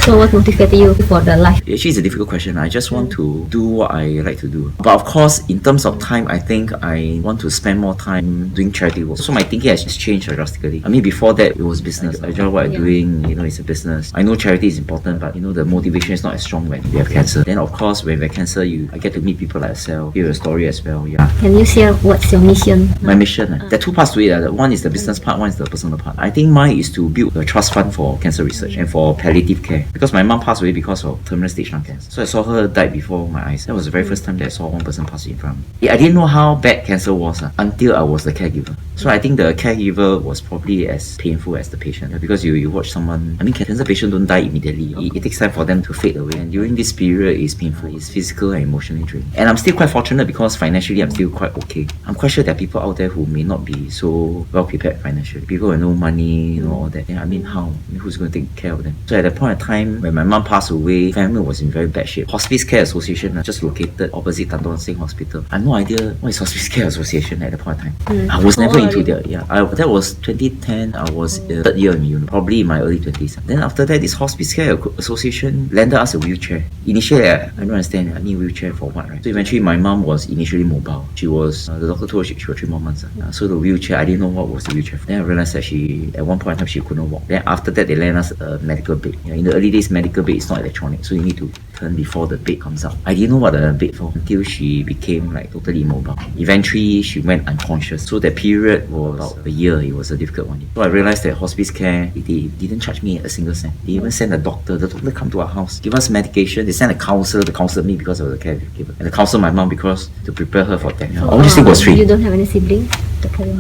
So what motivated you for the life? Actually, it's a difficult question. I just want to do what I like to do. But of course, in terms of time, I think I want to spend more time doing charity work. So my thinking has changed drastically. I mean, before that, it was business. I enjoy what I'm doing, it's a business. I know charity is important, but the motivation is not as strong when you have cancer. Then of course, when you have cancer, I get to meet people like yourself, hear your story as well. Yeah. Can you share what's your mission? My mission? There are two parts to it. One is the business part, one is the personal part. I think mine is to build a trust fund for cancer research and for palliative care. Because my mom passed away because of terminal stage lung cancer. So I saw her die before my eyes. That was the very first time that I saw one person pass in front of me. Yeah, I didn't know how bad cancer was until I was the caregiver. So I think the caregiver was probably as painful as the patient, because you watch someone, cancer patients don't die immediately. It takes time for them to fade away. And during this period, it's painful. It's physical and emotionally draining. And I'm still quite fortunate because financially, I'm still quite okay. I'm quite sure there are people out there who may not be so well prepared financially. People with no money, all that. Yeah, how? Who's going to take care of them? So at that point in time, when my mom passed away, family was in very bad shape. Hospice Care Association just located opposite Tan Tock Seng Hospital. I have no idea what is Hospice Care Association at that point in time. I was never into that. Yeah, that was 2010. I was third year in uni, probably in my early 20s. Then after that, this Hospice Care Association lended us a wheelchair. Initially, I don't understand. I need a wheelchair for what, right? So eventually, my mom was initially mobile. She was, the doctor told her she was 3 more months. So the wheelchair, I didn't know what was the wheelchair for. Then I realized that at one point in time, she couldn't walk. Then after that, they lent us a medical bed. In the early days, medical bed is not electronic, so you need to turn before the bed comes out. I didn't know what a bed for until she became totally immobile. Eventually, she went unconscious. So that period was about a year. It was a difficult one. So I realized that hospice care, they didn't charge me a single cent. They even sent a doctor. The doctor come to our house, give us medication. They sent a counselor to counsel me because of the caregiver, and to counsel my mom because to prepare her for death. All this thing was free. You don't have any siblings?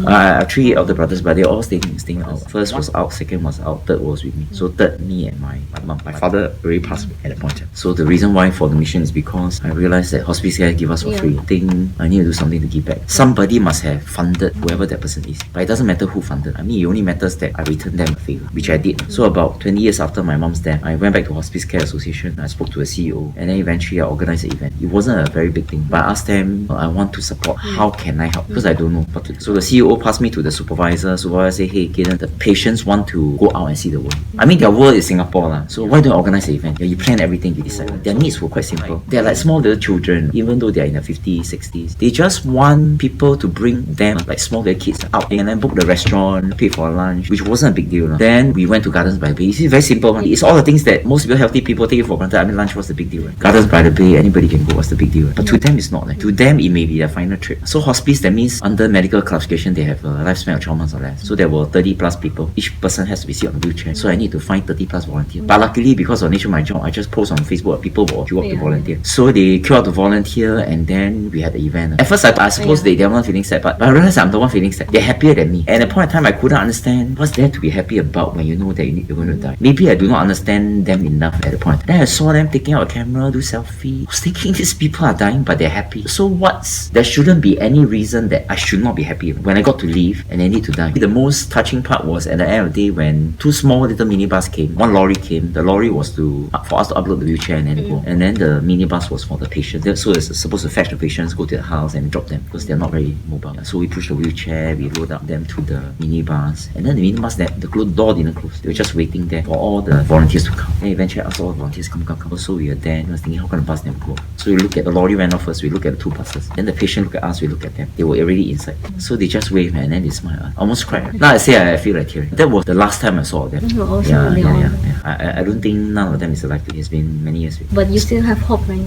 I have 3 elder brothers, but they're all staying out. First was out, second was out, third was with me. So third, me and my mom. My father already passed away at that point. So the reason why for the mission is because I realized that hospice care give us for free. I think I need to do something to give back. Somebody must have funded whoever that person is. But it doesn't matter who funded. It only matters that I returned them a favor, which I did. So about 20 years after my mom's death, I went back to Hospice Care Association. I spoke to a CEO, and then eventually I organized the event. It wasn't a very big thing, but I asked them, I want to support. How can I help? Because I don't know what to do. So the CEO passed me to the supervisor. Supervisor said, hey, Cayden, the patients want to go out and see the world. Their world is Singapore. So why don't you organize the event? You plan everything, you decide. Their needs were quite simple. They're like small little children, even though they're in their 50s, 60s. They just want people to bring them, like small little kids, out and then book the restaurant, pay for lunch, which wasn't a big deal. Then we went to Gardens by the Bay. It's very simple. It's all the things that most people, healthy people, take it for granted. Lunch was the big deal. Gardens by the Bay, anybody can go. What's the big deal? But to them, it's not. To them, it may be their final trip. So hospice, that means under medical classification, they have a lifespan of 12 months or less. So there were 30 plus people. Each person has to be seated on a wheelchair. So I need to find 30 plus volunteers. But luckily, because of the nature of my job, I just post on Facebook. People will queue up to volunteer. So they queue up to volunteer, and then we had the event. At first, I suppose they were not feeling sad, but I realized I'm the one feeling sad. They're happier than me. And at the point in time, I couldn't understand what's there to be happy about when you know that you're going to die. Maybe I do not understand them enough at the point. Then I saw them taking out a camera, do selfie. I was thinking these people are dying, but they're happy. So there shouldn't be any reason that I should not be happy when I got to leave and they need to die. The most touching part was at the end of the day when 2 small little minibus came. One lorry came. The lorry was for us to upload the wheelchair and then go. And then the minibus was for the patient. So it's supposed to fetch the patients, go to the house and drop them because they're not very mobile. So we pushed the wheelchair, we load up them to the minibus. And then the minibus, the door didn't close. They were just waiting there for all the volunteers to come. And eventually I asked all the volunteers, come. So we were there and I was thinking, how can the bus never go? So we look at the lorry ran off first, we look at the 2 buses. Then the patient look at us, we look at them. They were already inside. So they just waved and then they smiled. I almost cried. Now I say I feel like tearing. That was the last time I saw them. I don't think none of them is alive. It's been many years. But you still have hope, right?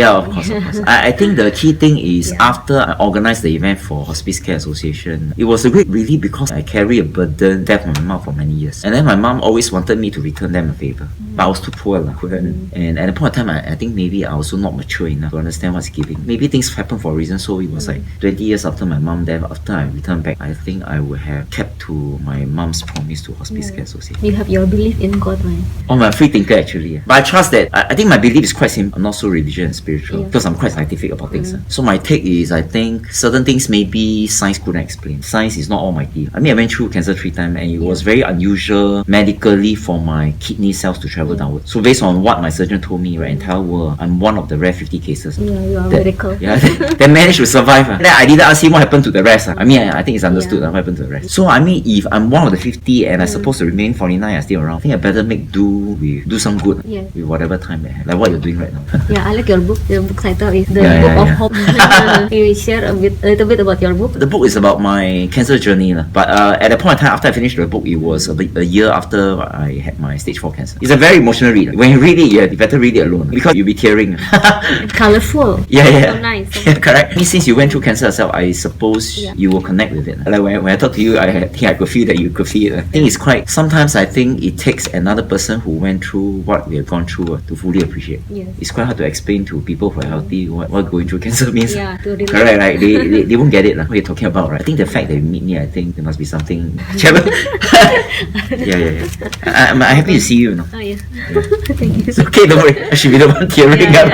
Of course. I think the key thing is after I organized the event for Hospice Care Association, it was a great relief because I carry a burden death from my mom for many years. And then my mom always wanted me to return them a favor. But I was too poor. Couldn't. And at the point of time, I think maybe I was also not mature enough to understand what's giving. Maybe things happen for a reason. So it was like 20 years after my mom death, after I returned back, I think I would have kept to my mom's promise to Hospice Care Association. You have your belief in God, right? I'm a free thinker actually. But I trust that, I think my belief is quite simple. I'm not so religious and spiritual because I'm quite scientific about things. So my take is, I think certain things maybe science couldn't explain. Science is not almighty. I went through cancer 3 times and it was very unusual medically for my kidney cells to travel downward. So based on what my surgeon told me, entire world, I'm one of the rare 50 cases. You are medical. That managed to survive. Then I didn't ask him what happened to the rest. I think it's understood what happened to the rest. So if I'm one of the 50 and I'm supposed to remain 49 and still around, I think I better make do some good Yes. with whatever time they have, like what you're doing right now. Yeah, I like your book. Your book title is The Yeah, Book yeah, of yeah. Hope. Can you share a little bit about your book? The book is about my cancer journey, lah. But at that point in time, after I finished the book, it was a year after I had my stage 4 cancer. It's a very emotional read. When you read it, you better read it alone because you'll be tearing. Colorful. Yeah, yeah. So nice. Yeah, correct. Since you went through cancer yourself, I suppose Yeah. you will connect with it. Like when I talk to you, I think I could feel that you could feel it. I think it's quite. Sometimes I think it takes another person who went through what we have gone through to fully appreciate. Yes. It's quite hard to explain to people who are healthy what going through cancer means. Yeah, to relate. Correct, right? They won't get it. What you're talking about, right? I think the fact that you meet me, I think there must be something. Jeven. yeah. I'm happy to see you. Oh, yeah. Thank you. It's okay, don't worry. I should be the one tearing up.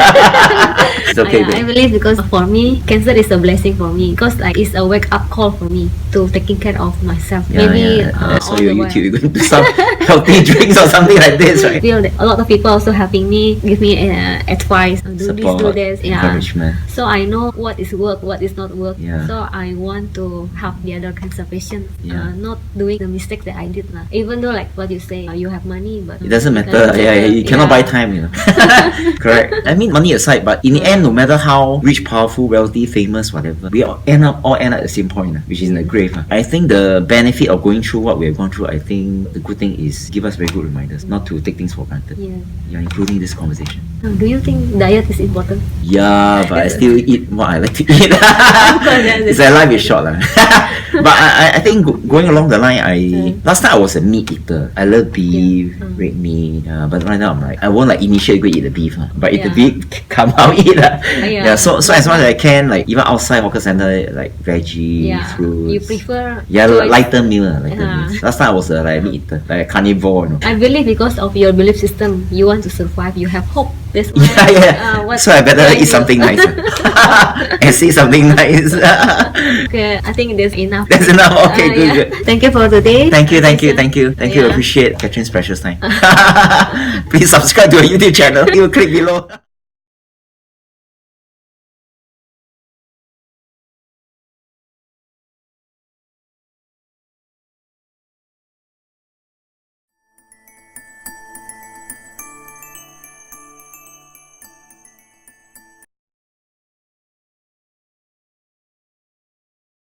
It's okay. I believe because for me, cancer is a blessing for me because like it's a wake up call for me to taking care of myself. Maybe I saw all your the while. YouTube. You're going to do some healthy drinks or something like this, right? Feel that a lot of people also helping me, give me advice, do Support, this, do this. Yeah. encouragement. So I know what is work, what is not work. Yeah. So I want to help the other cancer patients, Yeah. not doing the mistakes that I did. Even though like what you say, you have money, but It doesn't matter. You cannot buy time, Correct. I mean, money aside, but in the end, no matter how rich, powerful, wealthy, famous, whatever, we all end up at the same point, which is in the grave. I think the benefit of going through what we have gone through, I think the good thing is give us very good reminders not to take things for granted. Yeah. Yeah, including this conversation. Do you think diet is important? Yeah, but I still eat what I like to eat. It's like life is short. But I think going along the line, last time I was a meat eater. I love beef, red meat. But right now I'm like, I won't like initially go eat the beef. But if the beef come out, eat. Yeah. So as much as I can, like even outside hawker center, like veggie, fruits. You prefer lighter meal. Meals. Last time I was a like meat eater, like a carnivore. I believe because of your belief system, you want to survive. You have hope. That's why, Yeah. So I better eat something nice and see something nice. Okay, I think that's enough. That's enough. Okay, good. Thank you for today. Thank you. Appreciate Catherine's precious time. Please subscribe to our YouTube channel. You will click below.